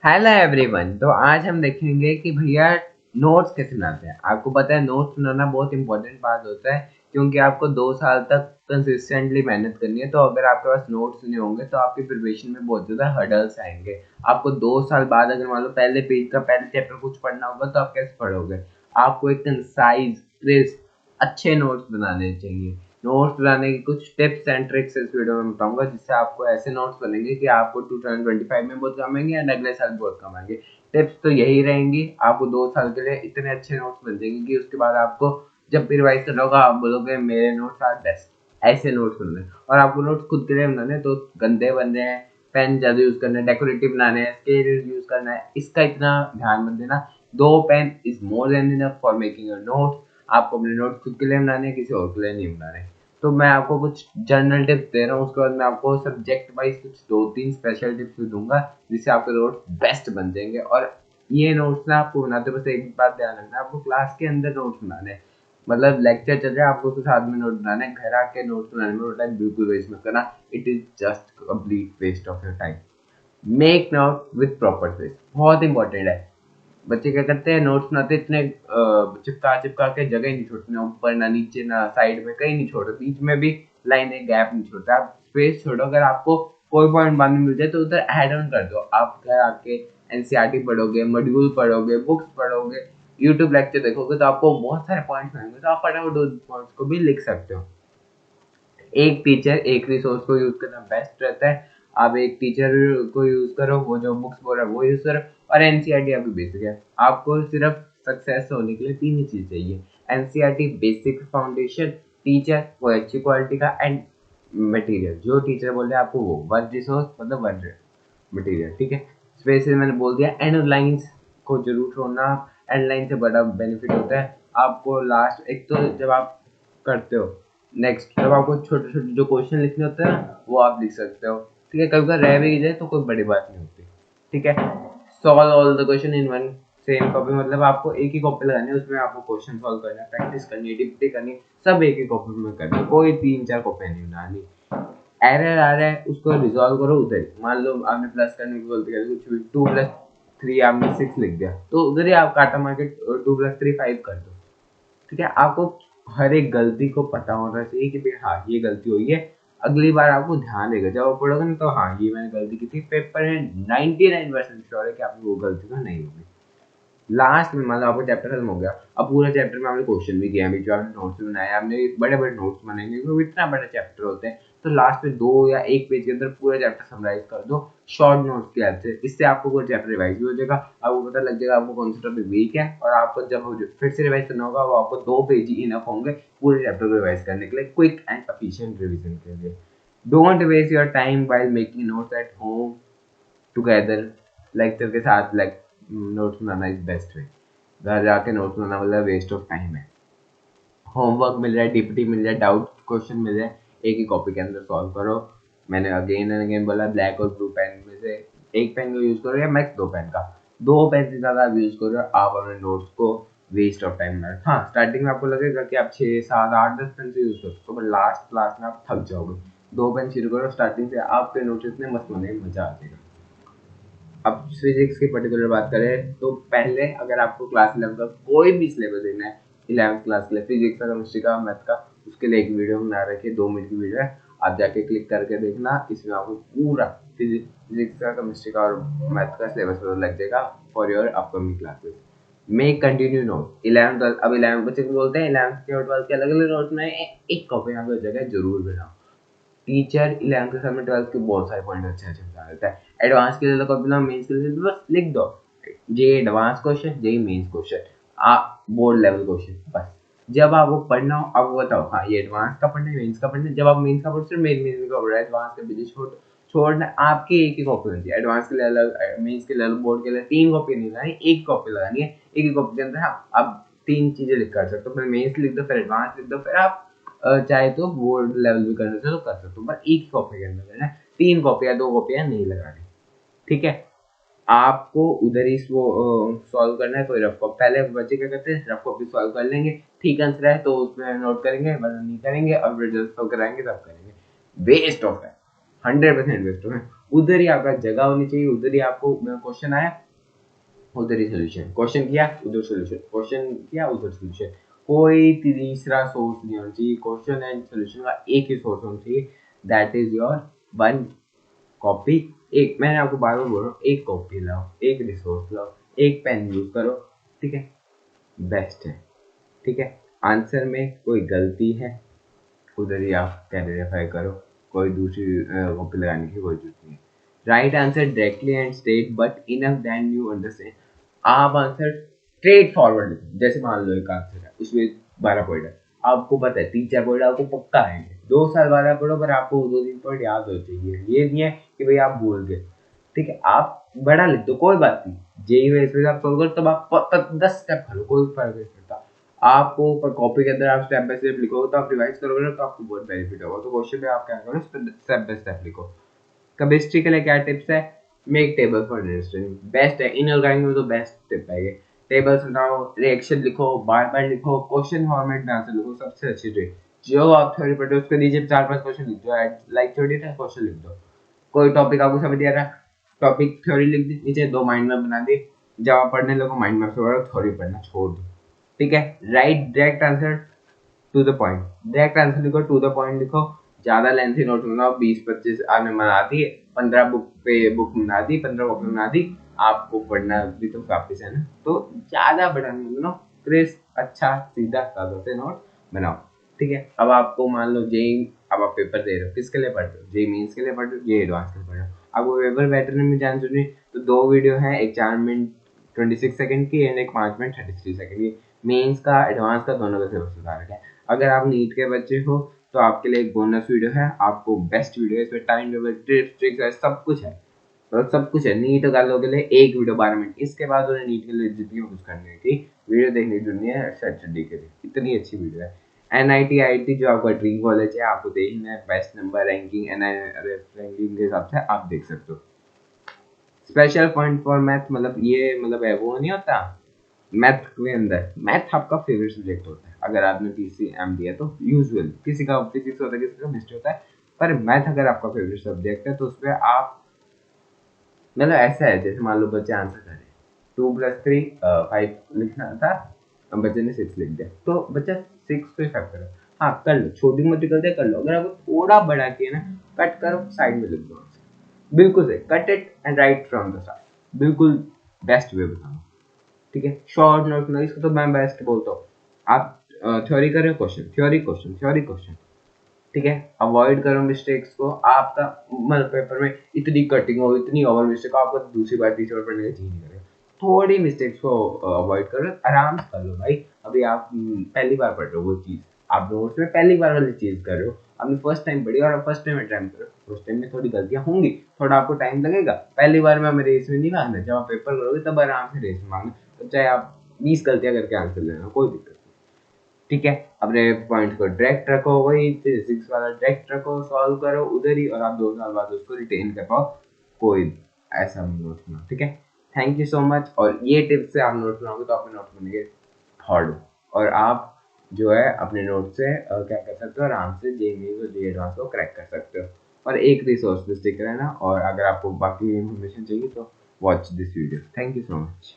Hello everyone. तो आज हम देखेंगे कि भैया नोट्स कैसे बनाते हैं। आपको पता है नोट्स बनाना बहुत इंपॉर्टेंट पार्ट होता है, क्योंकि आपको 2 साल तक कंसिस्टेंटली मेहनत करनी है। तो अगर आपके पास नोट्स नहीं होंगे तो आपकी प्रिपरेशन में बहुत ज़्यादा हर्डल्स आएंगे। आपको 2 साल बाद अगर मान लो पहले पेज का पहले चैप्टर कुछ पढ़ना होगा तो आप कैसे पढ़ोगे। आपको एक कंसाइज क्रिस्प अच्छे नोट्स बनाने चाहिए। नोट्स बनाने की कुछ टिप्स एंड ट्रिक्स इस वीडियो में बताऊंगा, जिससे आपको ऐसे नोट्स बनेंगे कि आपको 2025 में बहुत काम आएंगे एंड अगले साल बहुत काम आएंगे। टिप्स तो यही रहेंगी, आपको 2 साल के लिए इतने अच्छे नोट्स बन जाएंगे कि उसके बाद आपको जब भी रिवाइज करना होगा आप बोलोगे मेरे नोट्स आर बेस्ट। ऐसे नोट्स बनने और आपको नोट्स खुद के लिए बनाने तो गंदे बन रहे हैं, पेन ज़्यादा यूज़ करना है, डेकोरेटिव बनाने हैं, स्केल यूज़ करना है, इसका इतना ध्यान मत देना। 2 pen is more than enough for making your notes. आपको अपने नोट्स खुद के लिए बनाने हैं, किसी और के लिए नहीं बनाने। तो मैं आपको कुछ जनरल टिप्स दे रहा हूँ, उसके बाद मैं आपको सब्जेक्ट वाइज कुछ 2-3 स्पेशल टिप्स भी दूंगा, जिससे आपके नोट्स बेस्ट बन जाएंगे। और ये नोट्स ना आपको बनाते बस एक बात ध्यान रखना, आपको क्लास के अंदर नोट्स बनाने हैं। मतलब लेक्चर चल रहा है आपको तो साथ में नोट बनाना है, घर आके नोट्स बनाने में टाइम बिल्कुल वेस्ट मत करना। It is just complete waste of your time. Make note with proper space बहुत इंपॉर्टेंट है। बच्चे क्या करते हैं नोट्स बनाते इतने चिपका चिपका के जगह ही नहीं छोड़ते, ना ऊपर ना नीचे ना साइड में, कहीं नहीं छोड़ते, बीच में भी लाइन एक गैप नहीं छोड़ते। आप स्पेस छोड़ो, अगर आपको कोई पॉइंट बाद में मिल जाए तो उधर ऐड ऑन कर दो। आप घर आके एनसीईआरटी पढ़ोगे, मॉड्यूल पढ़ोगे, बुक्स पढ़ोगे, यूट्यूब लेक्चर देखोगे तो आपको बहुत सारे पॉइंट्स मिलेंगे, तो आप फटाफट उस पॉइंट्स को भी लिख सकते हो। एक टीचर एक रिसोर्स को यूज करना बेस्ट रहता है। आप एक टीचर को यूज करो, वो जो बुक्स बोल रहा है वो यूज करो, और एनसीईआरटी आपकी बेसिक है। आपको सिर्फ सक्सेस होने के लिए 3 ही चीज चाहिए: एनसीईआरटी बेसिक फाउंडेशन, टीचर वो अच्छी क्वालिटी का, एंड मटेरियल जो टीचर बोल रहे हैं आपको वो वन रिसोर्स मतलब वन मटेरियल। ठीक है, स्पेसिस मैंने बोल दिया। एंड लाइन्स को जरूर छोड़ना, एंड लाइन से बड़ा बेनिफिट होता है आपको। लास्ट एक तो जब आप करते हो, नेक्स्ट जब आपको छोटे छोटे जो क्वेश्चन लिखने होते हैं ना वो आप लिख सकते हो। ठीक है, कभी कभी रह भी जाए तो कोई बड़ी बात नहीं होती। ठीक है, solve all the question in one same copy, मतलब आपको एक ही कॉपी लगानी है, उसमें आपको क्वेश्चन सॉल्व करना है, प्रैक्टिस करनी है, डिप्टी करनी है, सब एक ही कॉपी में करनी है, कोई 3-4 कॉपी नहीं बनानी। एरर आ रहा है उसको रिजॉल्व करो उधर ही। मान लो आपने प्लस करने की गलती कर दी, कुछ भी 2+3 आपने 6 लिख दिया तो उधर ही आप काटा मार के 2+3 5 कर दो। ठीक है, आपको हर एक गलती को पता होना चाहिए कि भाई हाँ ये गलती हुई है। अगली बार आपको ध्यान देगा जब आप पढ़ोगे ना, तो हाँ ये मैंने गलती की थी, पेपर है 99% श्योर है कि आपने वो गलती तो नहीं होगी। लास्ट में मतलब आपका चैप्टर खत्म हो गया, अब पूरा चैप्टर में आपने क्वेश्चन भी किया, जो आपने नोट्स भी बनाया, आपने बड़े बड़े नोट्स बनाएंगे क्योंकि इतना बड़ा चैप्टर होते हैं। तो लास्ट में 2 या 1 पेज के अंदर पूरा चैप्टर समराइज कर दो शॉर्ट नोट्स की हेल्प से। इससे आपको पूरा चैप्टर रिवाइज भी हो जाएगा, आपको पता लग जाएगा आपको कौन सा टॉपिक वीक है, और आपको जब फिर से रिवाइज करना होगा वो आपको 2 पेज ही इनफ होंगे पूरे चैप्टर को रिवाइज करने के लिए, क्विक एंड एफिशिएंट रिवीजन के लिए। Don't waste your time while making notes at home together. Lecture के साथ नोट्स बनाना इज बेस्ट वे। घर जाके नोट्स बनाना मतलब वेस्ट ऑफ टाइम है। होमवर्क मिल रहा है, डीपीटी मिल रहा है, डाउट क्वेश्चन मिल रहा है, एक ही कॉपी के अंदर सॉल्व करो। मैंने अगेन एंड अगेन बोला ब्लैक और ब्लू पेन में से एक पेन का यूज करो या मैक्स 2 पेन का। 2 पेन से ज़्यादा आप यूज करो, आप अपने नोट्स को वेस्ट ऑफ टाइम में। हाँ, स्टार्टिंग में आपको लगेगा कि आप 6 7 8 10 पेन से यूज करते हो, पर लास्ट क्लास में आप थक जाओगे। 2 पेन शुरू करो स्टार्टिंग से, आपके नोट्स इतने मस्त बने मजा आ जाएगा। अब फिजिक्स की पर्टिकुलर बात करें तो पहले अगर आपको क्लास 11 का कोई भी सिलेबस देखना है, 11th क्लास के लिए फिजिक्स का, केमिस्ट्री का, मैथ का, उसके लिए एक वीडियो बना रखी है, 2 मिनट की वीडियो है, आप जाके क्लिक करके देखना। इसमें आपको पूरा फिजिक्स का, केमिस्ट्री का और मैथ का सिलेबस पता लग जाएगा for your upcoming classes. Make continue note 11th 12th। अब 11th बच्चे बोलते हैं 11th के और 12th के अलग अलग नोट में, एक कॉपी यहाँ पे जगह जरूर बनाओ। टीचर 11th के सामने 12th के बहुत सारे पॉइंट अच्छे अच्छे बता देता है। एडवांस के लिए तो कॉपी ना, मेंस के लिए तो बस लिख दो J advance question, J mains question, board level question, बस। जब आपको पढ़ना हो आपको बताओ हाँ ये एडवांस का पढ़ना है, मेंस का पढ़ना है। जब आप मेंस का पढ़ते हो मेंस का पढ़ना है, एडवांस का बीच छोड़ना, आपकी एक ही कॉपी होती है। एडवांस के लिए अलग, मेंस के लिए अलग, बोर्ड के लिए 3 कॉपी नहीं लगानी, एक कॉपी लगानी है। एक ही कॉपी के अंदर हाँ आप 3 चीजें लिख कर सकते हो, फिर मेंस लिख दो, फिर एडवांस लिख दो, फिर आप चाहे तो बोर्ड लेवल भी करना चाहो तो कर सकते हो, पर एक ही कॉपी के अंदर है ना, 3 कॉपियां 2 कॉपियां नहीं लगानी। ठीक है, आपको उधर ही सॉल्व करना है। कोई रफ कॉपी, पहले बच्चे क्या करते हैं रफ कॉपी सॉल्व कर लेंगे, ठीक आंसर है तो उसमें नोट करेंगे, वरना नहीं करेंगे, और फिर जब सॉल्व कराएंगे तब करेंगे। वेस्ट ऑफ है, 100% वेस्ट ऑफ है। उधर ही आपका जगह होनी चाहिए, उधर ही आपको क्वेश्चन आया उधर ही सोल्यूशन, क्वेश्चन किया उधर सोल्यूशन, क्वेश्चन किया उधर सोल्यूशन। कोई तीसरा सोर्स नहीं होना चाहिए, क्वेश्चन एंड सोल्यूशन का एक ही सोर्स होना चाहिए, that is your one copy. एक, मैंने आपको बार बार बोल रहा हूँ, एक कॉपी लाओ, एक रिसोर्स लाओ, एक पेन यूज करो, ठीक है, बेस्ट है, ठीक है। आंसर में कोई गलती है उधर ही आप क्लैरिफाई करो, कोई दूसरी कॉपी लगाने की कोई जरूरत नहीं है। Write answer directly and straight but enough then you understand. आप आंसर स्ट्रेट फॉरवर्ड लिखो, जैसे मान लो एक आंसर है उसमें 12 पॉइंट है, आपको पता है 3-4 पॉइंट आपको पक्का आएंगे, 2 साल बाद आप पढ़ो पर आपको 2-3 पॉइंट याद हो चाहिए, ये नहीं है कि भाई आप भूल गए, ठीक है। आप बड़ा लिख दो कोई बात नहीं, जेई में इसमें आप सोल्व करो तब आप 10 स्टेप करो, कोई फर्क नहीं पड़ता आपको। पर कॉपी के अंदर आप स्टेप बाय स्टेप लिखोगे तो आप रिवाइज करोगे ना तो आपको बहुत बेनिफिट होगा। तो क्वेश्चन में आप क्या करो, स्टेप बाय स्टेप लिखो। केमिस्ट्री के लिए क्या टिप्स है, make table for understanding, best है। इनऑर्गेनिक में तो बेस्ट टिप है ये, टेबल्स बनाओ, रिएक्शन लिखो, बार बार लिखो, क्वेश्चन फॉर्मेट में आंसर लिखो, सबसे अच्छी ट्रिक। जो आप थ्योरी पढ़ते हो उसके नीचे 4-5 क्वेश्चन लिख दो, लाइक थ्योरी का क्वेश्चन लिख दो। कोई टॉपिक आपको समझ नहीं आ रहा, टॉपिक थ्योरी लिख दी, नीचे 2 माइंड मैप बना दी, जब आप पढ़ने लगो माइंड मैप से पढ़ो, थ्योरी पढ़ना छोड़ दो, ठीक है। Write direct answer to the point, direct answer लिखो, टू द पॉइंट लिखो, ज्यादा लेंथी नोट बनाओ, 20-25 आपने बना दी, 15 बुक बना दी, 15 कॉपी बना दी, आपको पढ़ना भी तो वापिस है ना, तो ज्यादा बड़ा नहीं बनाओ, क्रिस्प अच्छा सीधा साधा से नोट बनाओ, ठीक है। अब आपको मान लो जेई, अब आप पेपर दे रहे हो, किसके लिए पढ़ रहे हो, जेई मेंस के लिए पढ़ रहे हो, जेई एडवांस के लिए पढ़ रहे हो। आपको पेपर पैटर्न में जान सुनिए तो 2 वीडियो है, एक 4 मिनट 26 सेकंड की एंड एक 5 मिनट 33 सेकंड की, मेंस का एडवांस का दोनों का सिलेबस बता रखा है। अगर आप नीट के बच्चे हो तो आपके लिए एक बोनस वीडियो है, आपको बेस्ट वीडियो है, इसमें टाइम टेबल टिप्स ट्रिक्स है, सब कुछ है, तो सब कुछ है। नीट वालों के लिए एक वीडियो 12 मिनट, इसके बाद उन्हें नीट के लिए जितनी कुछ करने की वीडियो देखने की दुनिया है सैटरडे के लिए, इतनी अच्छी वीडियो है। एनआईटी आईटी जो आपका ड्रीम कॉलेज है, आपको देखना है बेस्ट नंबर रैंकिंग, रैंकिंग के हिसाब से आप देख सकते हो। स्पेशल पॉइंट फॉर मैथ, मतलब ये मतलब है वो नहीं होता मैथ के अंदर, मैथ आपका फेवरेट सब्जेक्ट होता है अगर आपने पीसीएम दिया तो, यूजुअल किसी का फिजिक्स होता है, किसी का केमिस्ट्री होता है, पर मैथ अगर आपका फेवरेट सब्जेक्ट है तो उसमें आप मतलब ऐसा है जैसे मान लो बच्चे आंसर करें 2+3 5 लिखना था, बच्चे ने 6 लिख दिया तो बच्चा 6 पे 5 करो, हाँ कर लो, छोटी मोटी गलतियां कर लो। अगर आपको थोड़ा बड़ा किया ना, कट करो साइड में लिख दो आंसर, बिल्कुल सही, cut it and right from the side, बिल्कुल बेस्ट वे बताऊँ, ठीक है। शॉर्ट नोट में इसको तो मैं बेस्ट बोलता हूँ। आप थ्योरी करो, question theory, question theory, question, ठीक है। अवॉइड करो मिस्टेक्स को, आपका मतलब पेपर में इतनी कटिंग हो, इतनी ओवर मिस्टेक हो, आपको दूसरी बार तीसरी बार पढ़ने का जी नहीं करेगा, थोड़ी मिस्टेक्स को अवॉइड करो, आराम से कर लो भाई। अभी आप पहली बार पढ़ रहे हो वो चीज़, आप नोट्स में पहली बार वाली चीज़ कर रहे हो, आपने फर्स्ट टाइम पढ़ी और फर्स्ट टाइम अटेम्प्ट करो, फर्स्ट टाइम में थोड़ी गलतियां होंगी, थोड़ा आपको टाइम लगेगा, पहली बार में हमें रेस में नहीं मांगना, जब आप पेपर करोगे तब आराम से रेस में मांगना, तो चाहे आप 20 गलतियां करके आंसर लेना, कोई दिक्कत नहीं, ठीक है। अपने पॉइंट को डायरेक्ट रखो, वही फिजिक्स वाला डायरेक्ट रखो, सॉल्व करो उधर ही, और आप 2 साल बाद उसको रिटेन कर पाओ, कोई ऐसा नोट बना, ठीक है। Thank you so much. और ये टिप्स से आप नोट बनाओगे तो अपने नोट बनेंगे थर्ड, और आप जो है अपने नोट से क्या कर सकते हो, आराम से जे मेन्स और जे एडवांस को क्रैक कर सकते हो। और एक रिसोर्स पे स्टिक रहना, और अगर आपको बाकी इन्फॉर्मेशन चाहिए तो watch this video. Thank you so much.